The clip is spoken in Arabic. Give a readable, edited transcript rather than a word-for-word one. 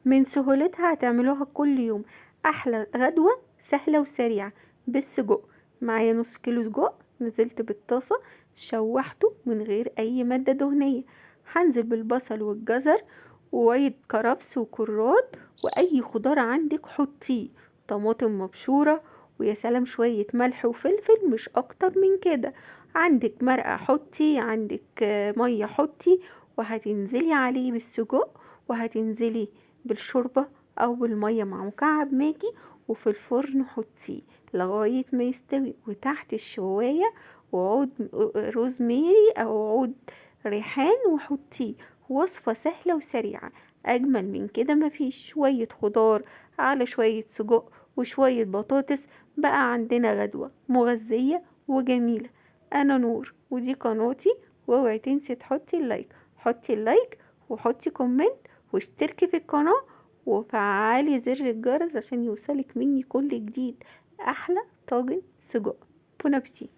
من سهولتها هتعملوها كل يوم. احلى غدوة سهلة وسريعة بالسجق. معايا نص كيلو سجق، نزلت بالطاسة شوحته من غير اي مادة دهنية. هنزل بالبصل والجزر وشوية كرفس وكرات واي خضار عندك حطيه، طماطم مبشورة، ويا سلام شوية ملح وفلفل مش اكتر من كده. عندك مرقة حطي، عندك مية حطي، وهتنزلي عليه بالسجق، وهتنزلي بالشوربة او بالمية مع مكعب ماجي، وفي الفرن حطيه لغاية ما يستوي، وتحت الشواية وعود روزميري او عود ريحان وحطيه. وصفة سهلة وسريعة، اجمل من كده مفيش. شوية خضار على شوية سجق وشوية بطاطس، بقى عندنا غدوة مغذية وجميلة. انا نور ودي قناتي، واوعي تنسي تحطي اللايك. حطي اللايك وحطي كومنت واشتركي في القناة وفعلي زر الجرس عشان يوصلك مني كل جديد. احلى طاجن سجق. بون ابتي.